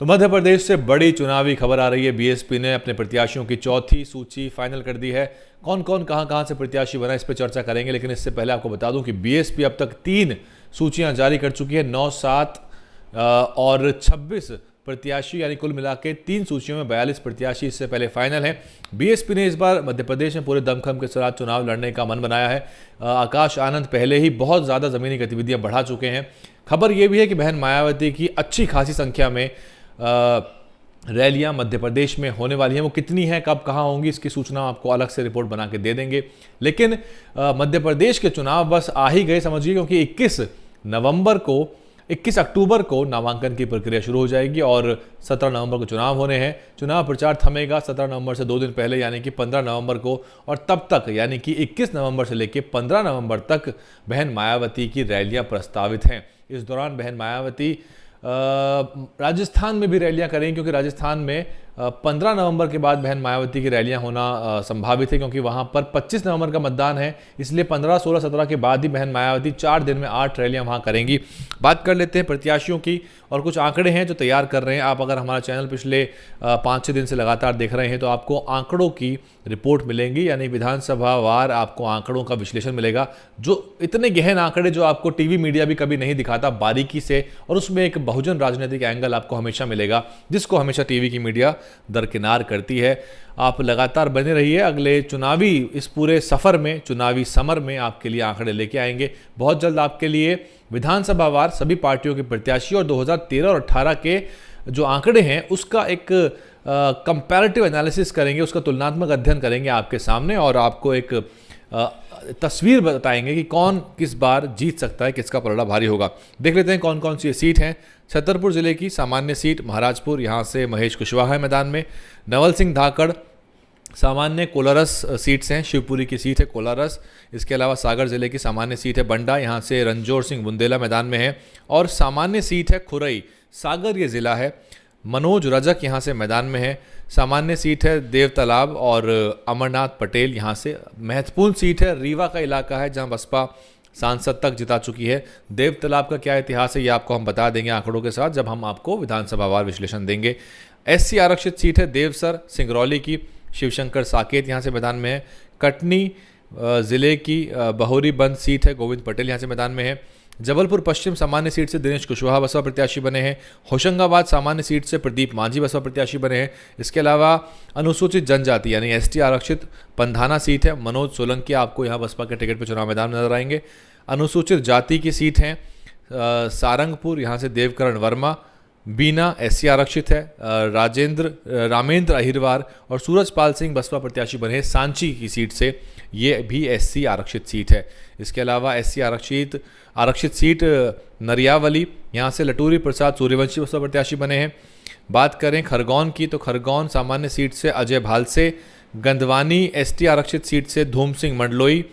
तो मध्य प्रदेश से बड़ी चुनावी खबर आ रही है। बीएसपी ने अपने प्रत्याशियों की चौथी सूची फाइनल कर दी है। कौन कौन कहां से प्रत्याशी बना, इस पर चर्चा करेंगे। लेकिन इससे पहले आपको बता दूं कि बीएसपी अब तक 3 सूचियां जारी कर चुकी है। 9, 7 और 26 प्रत्याशी, यानी कुल मिला के 3 सूचियों में 42 प्रत्याशी इससे पहले फाइनल हैं। बीएसपी ने इस बार मध्य प्रदेश में पूरे दमखम के साथ चुनाव लड़ने का मन बनाया है। आकाश आनंद पहले ही बहुत ज़्यादा ज़मीनी गतिविधियां बढ़ा चुके हैं। खबर यह भी है कि बहन मायावती की अच्छी खासी संख्या में रैलियां मध्य प्रदेश में होने वाली हैं। वो कितनी हैं, कब कहां होंगी, इसकी सूचना आपको अलग से रिपोर्ट बना के दे देंगे। लेकिन मध्य प्रदेश के चुनाव बस आ ही गए समझिए, क्योंकि 21 अक्टूबर को नामांकन की प्रक्रिया शुरू हो जाएगी और 17 नवंबर को चुनाव होने हैं। चुनाव प्रचार थमेगा 17 नवंबर से 2 दिन पहले, यानी कि 15 नवंबर को। और तब तक यानी कि 21 नवंबर से लेकर 15 नवंबर तक बहन मायावती की रैलियां प्रस्तावित हैं। इस दौरान बहन मायावती राजस्थान में भी रैलियां करेंगे, क्योंकि राजस्थान में 15 नवंबर के बाद बहन मायावती की रैलियां होना संभावित है, क्योंकि वहां पर 25 नवंबर का मतदान है। इसलिए 15, 16, 17 के बाद ही बहन मायावती 4 दिन में 8 रैलियां वहां करेंगी। बात कर लेते हैं प्रत्याशियों की, और कुछ आंकड़े हैं जो तैयार कर रहे हैं। आप अगर हमारा चैनल पिछले 5-6 दिन से लगातार देख रहे हैं तो आपको आंकड़ों की रिपोर्ट मिलेंगी, यानी विधानसभा वार आपको आंकड़ों का विश्लेषण मिलेगा। जो इतने गहन आंकड़े जो आपको टीवी मीडिया भी कभी नहीं दिखाता बारीकी से, और उसमें एक बहुजन राजनीतिक एंगल आपको हमेशा मिलेगा, जिसको हमेशा टीवी की मीडिया दरकिनार करती है। आप लगातार बने रहिए। अगले चुनावी इस पूरे सफर में, चुनावी समर में आपके लिए आंकड़े लेके आएंगे। बहुत जल्द आपके लिए विधानसभा वार सभी पार्टियों के प्रत्याशी और 2013 और 18 के जो आंकड़े हैं उसका एक कंपैरेटिव एनालिसिस करेंगे, उसका तुलनात्मक अध्ययन करेंगे आपके सामने, और आपको एक तस्वीर बताएंगे कि कौन किस बार जीत सकता है, किसका पलड़ा भारी होगा। देख लेते हैं कौन कौन सी सीट हैं। छतरपुर जिले की सामान्य सीट महाराजपुर, यहाँ से महेश कुशवाहा है मैदान में। नवल सिंह धाकड़ सामान्य कोलारस सीट से हैं, शिवपुरी की सीट है कोलारस। इसके अलावा सागर जिले की सामान्य सीट है बंडा, यहाँ से रणजोर सिंह बुंदेला मैदान में है। और सामान्य सीट है खुरई, सागर ये जिला है। मनोज रजक यहाँ से मैदान में है। सामान्य सीट है देव तालाब और अमरनाथ पटेल यहाँ से। महत्वपूर्ण सीट है रीवा का इलाका है, जहाँ बसपा सांसद तक जिता चुकी है। देव तालाब का क्या इतिहास है ये आपको हम बता देंगे आंकड़ों के साथ, जब हम आपको विधानसभावार विश्लेषण देंगे। एससी आरक्षित सीट है देवसर सिंगरौली की, शिवशंकर साकेत यहाँ से मैदान में है। कटनी जिले की बहोरी बंद सीट है, गोविंद पटेल यहाँ से मैदान में है। जबलपुर पश्चिम सामान्य सीट से दिनेश कुशवाहा बसपा प्रत्याशी बने हैं। होशंगाबाद सामान्य सीट से प्रदीप मांझी बसपा प्रत्याशी बने हैं। इसके अलावा अनुसूचित जनजाति यानी एसटी आरक्षित पंधाना सीट है, मनोज सोलंकी आपको यहाँ बसपा के टिकट पर चुनाव मैदान में नजर आएंगे। अनुसूचित जाति की सीट हैं सारंगपुर, यहाँ से देवकरण वर्मा। बीना एससी आरक्षित है, रामेंद्र अहिरवार और सूरजपाल सिंह बसपा प्रत्याशी बने हैं सांची की सीट से, ये भी एससी आरक्षित सीट है। इसके अलावा एससी आरक्षित सीट नरियावली, यहाँ से लटूरी प्रसाद सूर्यवंशी बसपा प्रत्याशी बने हैं। बात करें खरगोन की, तो खरगोन सामान्य सीट से अजय भालसे। गंदवानी एसटी आरक्षित सीट से धूम सिंह मंडलोई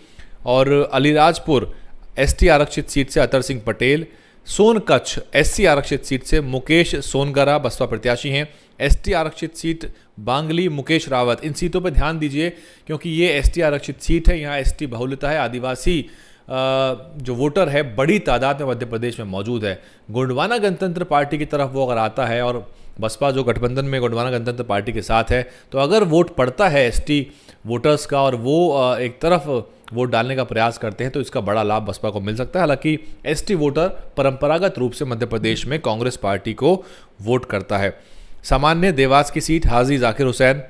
और अलीराजपुर एसटी आरक्षित सीट से अतर सिंह पटेल। सोनकच्छ एससी आरक्षित सीट से मुकेश सोनगरा बसपा प्रत्याशी हैं। एसटी आरक्षित सीट बांगली मुकेश रावत। इन सीटों पर ध्यान दीजिए, क्योंकि ये एसटी आरक्षित सीट है, यहाँ एसटी बहुलता है, आदिवासी जो वोटर है बड़ी तादाद में मध्य प्रदेश में मौजूद है। गोंडवाना गणतंत्र पार्टी की तरफ वो अगर आता है, और बसपा जो गठबंधन में गोंडवाना गणतंत्र पार्टी के साथ है, तो अगर वोट पड़ता है एसटी वोटर्स का और वो एक तरफ वोट डालने का प्रयास करते हैं, तो इसका बड़ा लाभ बसपा को मिल सकता है। हालांकि एसटी वोटर परंपरागत रूप से मध्य प्रदेश में कांग्रेस पार्टी को वोट करता है। सामान्य देवास की सीट हाजी जाकिर हुसैन।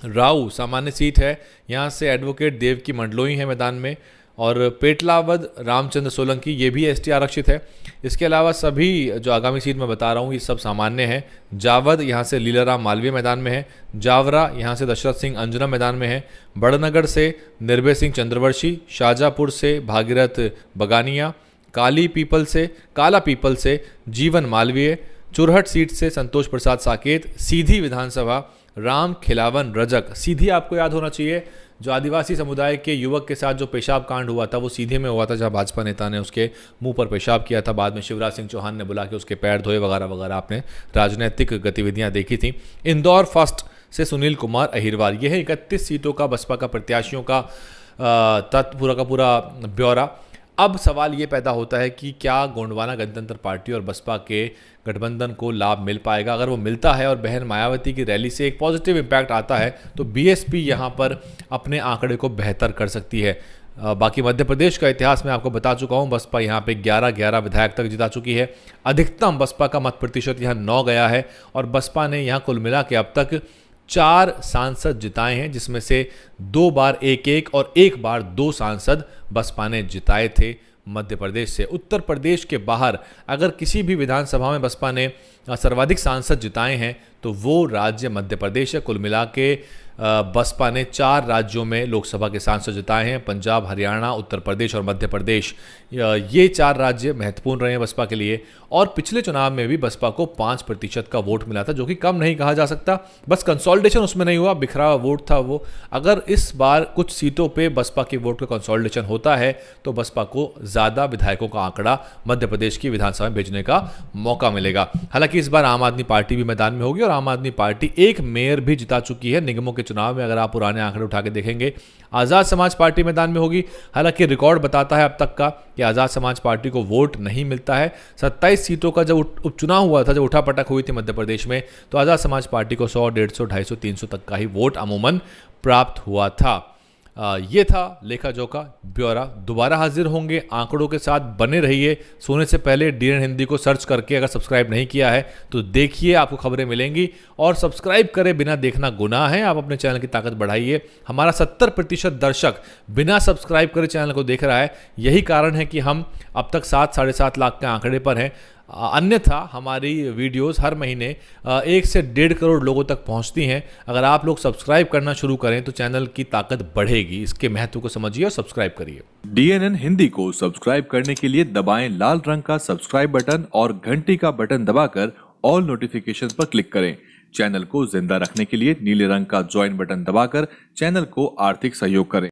राऊ सामान्य सीट है, यहाँ से एडवोकेट देव की मंडलोई है मैदान में। और पेटलावद रामचंद्र सोलंकी, ये भी एसटी आरक्षित है। इसके अलावा सभी जो आगामी सीट मैं बता रहा हूँ ये सब सामान्य है। जावद यहाँ से लीलाराम मालवीय मैदान में है। जावरा यहाँ से दशरथ सिंह अंजुना मैदान में है। बड़नगर से निर्भय सिंह चंद्रवंशी। शाहजहाँपुर से भागीरथ बगानिया। काला पीपल से जीवन मालवीय। चुरहट सीट से संतोष प्रसाद साकेत। सीधी विधानसभा राम खिलावन रजक। सीधी आपको याद होना चाहिए, जो आदिवासी समुदाय के युवक के साथ जो पेशाब कांड हुआ था वो सीधे में हुआ था, जहां भाजपा नेता ने उसके मुंह पर पेशाब किया था। बाद में शिवराज सिंह चौहान ने बुला के उसके पैर धोए वगैरह वगैरह, आपने राजनीतिक गतिविधियां देखी थी। इंदौर फर्स्ट से सुनील कुमार अहिरवार। यह है 31 सीटों का बसपा का प्रत्याशियों का पूरा का पूरा ब्यौरा। अब सवाल ये पैदा होता है कि क्या गोंडवाना गणतंत्र पार्टी और बसपा के गठबंधन को लाभ मिल पाएगा। अगर वो मिलता है और बहन मायावती की रैली से एक पॉजिटिव इम्पैक्ट आता है तो बीएसपी यहाँ पर अपने आंकड़े को बेहतर कर सकती है। बाकी मध्य प्रदेश का इतिहास मैं आपको बता चुका हूँ, बसपा यहाँ पे 11 विधायक तक जिता चुकी है। अधिकतम बसपा का मत प्रतिशत यहाँ 9 गया है और बसपा ने यहाँ कुल मिला के अब तक 4 सांसद जिताए हैं, जिसमें से 2 बार 1-1 और 1 बार 2 सांसद बसपा ने जिताए थे मध्य प्रदेश से। उत्तर प्रदेश के बाहर अगर किसी भी विधानसभा में बसपा ने सर्वाधिक सांसद जिताए हैं तो वो राज्य मध्य प्रदेश है। कुल मिला के बसपा ने 4 राज्यों में लोकसभा के सांसद जिताए हैं, पंजाब, हरियाणा, उत्तर प्रदेश और मध्य प्रदेश। ये 4 राज्य महत्वपूर्ण रहे हैं बसपा के लिए। और पिछले चुनाव में भी बसपा को 5% का वोट मिला था, जो कि कम नहीं कहा जा सकता। बस कंसोलिडेशन उसमें नहीं हुआ, बिखरा हुआ वोट था वो। अगर इस बार कुछ सीटों पे बसपा के वोट का कंसोलिडेशन होता है तो बसपा को ज़्यादा विधायकों का आंकड़ा मध्य प्रदेश की विधानसभा में भेजने का मौका मिलेगा। हालांकि इस बार आम आदमी पार्टी भी मैदान में होगी और आम आदमी पार्टी एक मेयर भी जिता चुकी है निगमों के चुनाव में। अगर आप पुराने आंकड़े उठा के देखेंगे, आज़ाद समाज पार्टी मैदान में होगी। हालांकि रिकॉर्ड बताता है अब तक का कि आज़ाद समाज पार्टी को वोट नहीं मिलता है। 27 सीटों का जब उपचुनाव हुआ था, जब उठापटक हुई थी मध्य प्रदेश में, तो आज़ाद समाज पार्टी को 100, 150, 250, 300 तक का ही वोट अमूमन प्राप्त हुआ था। ये था लेखा जोखा ब्यौरा। दोबारा हाजिर होंगे आंकड़ों के साथ, बने रहिए। सोने से पहले DN हिंदी को सर्च करके अगर सब्सक्राइब नहीं किया है तो देखिए, आपको खबरें मिलेंगी। और सब्सक्राइब करें बिना देखना गुनाह है। आप अपने चैनल की ताकत बढ़ाइए। हमारा 70% दर्शक बिना सब्सक्राइब करे चैनल को देख रहा है। यही कारण है कि हम अब तक 7-7.5 लाख के आंकड़े पर हैं। अन्यथा हमारी वीडियोस हर महीने 1 से 1.5 करोड़ लोगों तक पहुंचती हैं। अगर आप लोग सब्सक्राइब करना शुरू करें तो चैनल की ताकत बढ़ेगी। इसके महत्व को समझिए और सब्सक्राइब करिए। DNN हिंदी को सब्सक्राइब करने के लिए दबाएं लाल रंग का सब्सक्राइब बटन और घंटी का बटन दबाकर ऑल नोटिफिकेशन पर क्लिक करें। चैनल को जिंदा रखने के लिए नीले रंग का ज्वाइन बटन दबाकर चैनल को आर्थिक सहयोग करें।